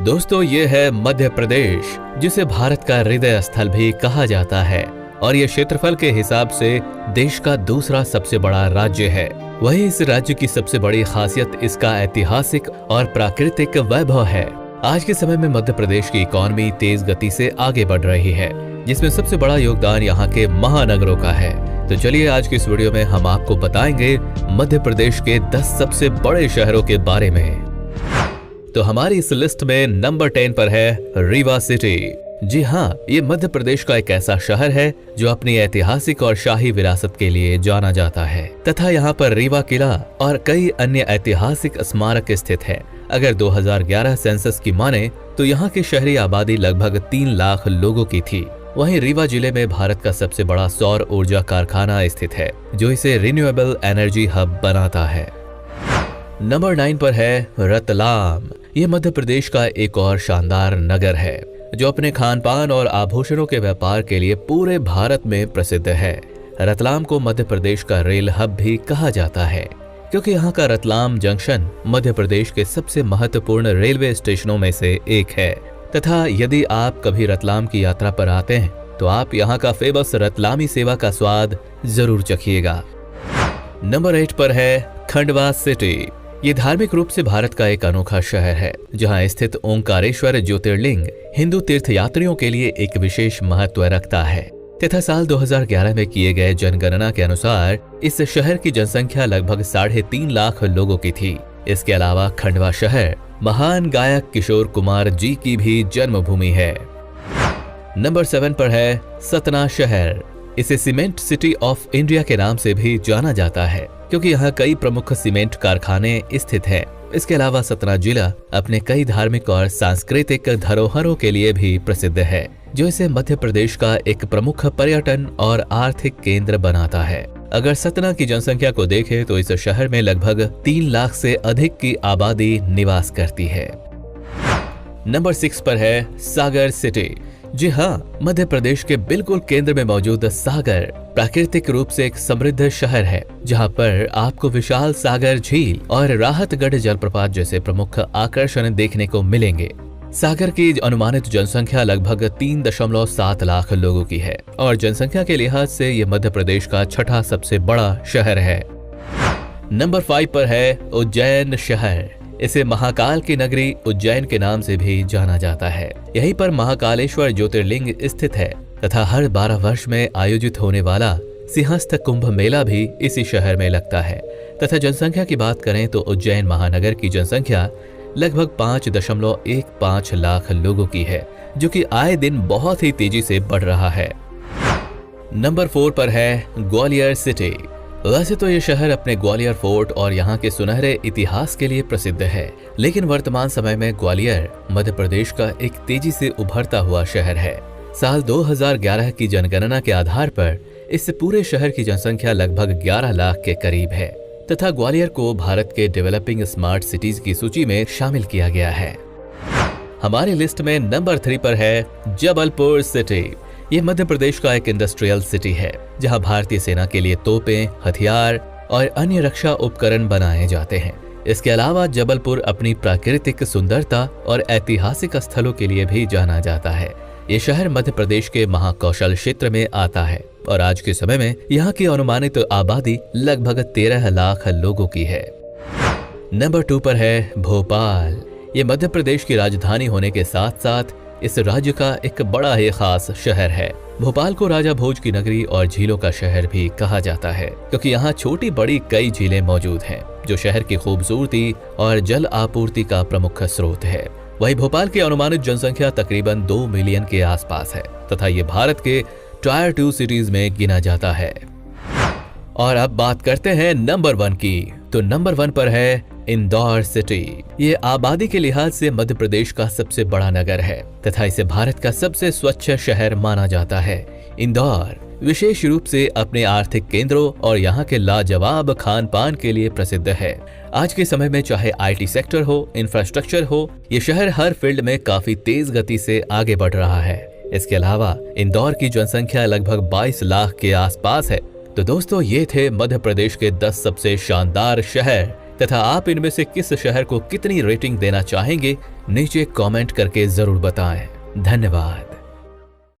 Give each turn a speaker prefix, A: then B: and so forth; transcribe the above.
A: दोस्तों ये है मध्य प्रदेश, जिसे भारत का हृदय स्थल भी कहा जाता है और ये क्षेत्रफल के हिसाब से देश का दूसरा सबसे बड़ा राज्य है। वहीं इस राज्य की सबसे बड़ी खासियत इसका ऐतिहासिक और प्राकृतिक वैभव है। आज के समय में मध्य प्रदेश की इकॉनमी तेज गति से आगे बढ़ रही है, जिसमें सबसे बड़ा योगदान यहाँ के महानगरों का है। तो चलिए आज की इस वीडियो में हम आपको बताएंगे मध्य प्रदेश के 10 सबसे बड़े शहरों के बारे में। तो हमारी इस लिस्ट में नंबर 10 पर है रीवा सिटी। जी हाँ, ये मध्य प्रदेश का एक ऐसा शहर है जो अपनी ऐतिहासिक और शाही विरासत के लिए जाना जाता है तथा यहाँ पर रीवा किला और कई अन्य ऐतिहासिक स्मारक स्थित है। अगर 2011 सेंसस की माने तो यहाँ की शहरी आबादी लगभग 3 लाख लोगों की थी। वहीं रीवा जिले में भारत का सबसे बड़ा सौर ऊर्जा कारखाना स्थित है, जो इसे रिन्यूएबल एनर्जी हब बनाता है। नंबर 9 पर है रतलाम। ये मध्य प्रदेश का एक और शानदार नगर है जो अपने खान पान और आभूषणों के व्यापार के लिए पूरे भारत में प्रसिद्ध है। रतलाम को मध्य प्रदेश का रेल हब भी कहा जाता है, क्योंकि यहाँ का रतलाम जंक्शन मध्य प्रदेश के सबसे महत्वपूर्ण रेलवे स्टेशनों में से एक है। तथा यदि आप कभी रतलाम की यात्रा पर आते हैं तो आप यहाँ का फेमस रतलामी सेवा का स्वाद जरूर चखिएगा। नंबर 8 पर है खंडवा सिटी। ये धार्मिक रूप से भारत का एक अनोखा शहर है, जहाँ स्थित ओंकारेश्वर ज्योतिर्लिंग हिंदू तीर्थयात्रियों के लिए एक विशेष महत्व रखता है। तथा साल 2011 में किए गए जनगणना के अनुसार इस शहर की जनसंख्या लगभग 3.5 लाख लोगों की थी। इसके अलावा खंडवा शहर महान गायक किशोर कुमार जी की भी जन्मभूमि है। नंबर 7 पर है सतना शहर। इसे सीमेंट सिटी ऑफ इंडिया के नाम से भी जाना जाता है, क्योंकि यहाँ कई प्रमुख सीमेंट कारखाने स्थित हैं। इसके अलावा सतना जिला अपने कई धार्मिक और सांस्कृतिक धरोहरों के लिए भी प्रसिद्ध है, जो इसे मध्य प्रदेश का एक प्रमुख पर्यटन और आर्थिक केंद्र बनाता है। अगर सतना की जनसंख्या को देखें तो इस शहर में लगभग 3 लाख से अधिक की आबादी निवास करती है। नंबर 6 पर है सागर सिटी। जी हाँ, मध्य प्रदेश के बिल्कुल केंद्र में मौजूद सागर प्राकृतिक रूप से एक समृद्ध शहर है, जहाँ पर आपको विशाल सागर झील और राहतगढ़ जलप्रपात जैसे प्रमुख आकर्षण देखने को मिलेंगे। सागर की अनुमानित जनसंख्या लगभग 3.7 लाख लोगों की है और जनसंख्या के लिहाज से ये मध्य प्रदेश का 6ठा सबसे बड़ा शहर है। नंबर 5 पर है उज्जैन शहर। इसे महाकाल की नगरी उज्जैन के नाम से भी जाना जाता है। यहीं पर महाकालेश्वर ज्योतिर्लिंग स्थित है तथा हर 12 वर्ष में आयोजित होने वाला सिंहस्थ कुंभ मेला भी इसी शहर में लगता है। तथा जनसंख्या की बात करें तो उज्जैन महानगर की जनसंख्या लगभग 5.15 लाख लोगों की है, जो कि आए दिन बहुत ही तेजी से बढ़ रहा है। नंबर 4 पर है ग्वालियर सिटी। वैसे तो ये शहर अपने ग्वालियर फोर्ट और यहाँ के सुनहरे इतिहास के लिए प्रसिद्ध है, लेकिन वर्तमान समय में ग्वालियर मध्य प्रदेश का एक तेजी से उभरता हुआ शहर है। साल 2011 की जनगणना के आधार पर इस पूरे शहर की जनसंख्या लगभग 11 लाख के करीब है तथा ग्वालियर को भारत के डेवलपिंग स्मार्ट सिटीज की सूची में शामिल किया गया है। हमारी लिस्ट में नंबर 3 पर है जबलपुर सिटी। ये मध्य प्रदेश का एक इंडस्ट्रियल सिटी है, जहां भारतीय सेना के लिए तोपें, हथियार और अन्य रक्षा उपकरण बनाए जाते हैं। इसके अलावा जबलपुर अपनी प्राकृतिक सुंदरता और ऐतिहासिक स्थलों के लिए भी जाना जाता है। ये शहर मध्य प्रदेश के महाकौशल क्षेत्र में आता है और आज के समय में यहाँ की अनुमानित आबादी लगभग 13 लाख लोगों की है। नंबर 2 पर है भोपाल। ये मध्य प्रदेश की राजधानी होने के साथ साथ इस राज्य का एक बड़ा ही खास शहर है। भोपाल को राजा भोज की नगरी और झीलों का शहर भी कहा जाता है, क्योंकि यहाँ छोटी बड़ी कई झीलें मौजूद हैं, जो शहर की खूबसूरती और जल आपूर्ति का प्रमुख स्रोत है। वहीं भोपाल की अनुमानित जनसंख्या तकरीबन 2 मिलियन के आसपास है तथा ये भारत के टायर 2 सिटीज में गिना जाता है। और अब बात करते हैं नंबर 1 की। तो नंबर 1 पर है इंदौर सिटी। ये आबादी के लिहाज से मध्य प्रदेश का सबसे बड़ा नगर है तथा इसे भारत का सबसे स्वच्छ शहर माना जाता है। इंदौर विशेष रूप से अपने आर्थिक केंद्रों और यहाँ के लाजवाब खान पान के लिए प्रसिद्ध है। आज के समय में चाहे IT सेक्टर हो, इंफ्रास्ट्रक्चर हो, ये शहर हर फील्ड में काफी तेज गति से आगे बढ़ रहा है। इसके अलावा इंदौर की जनसंख्या लगभग 22 लाख के आसपास है। तो दोस्तों, ये थे मध्य प्रदेश के 10 सबसे शानदार शहर तथा आप इनमें से किस शहर को कितनी रेटिंग देना चाहेंगे नीचे कमेंट करके जरूर बताएं। धन्यवाद।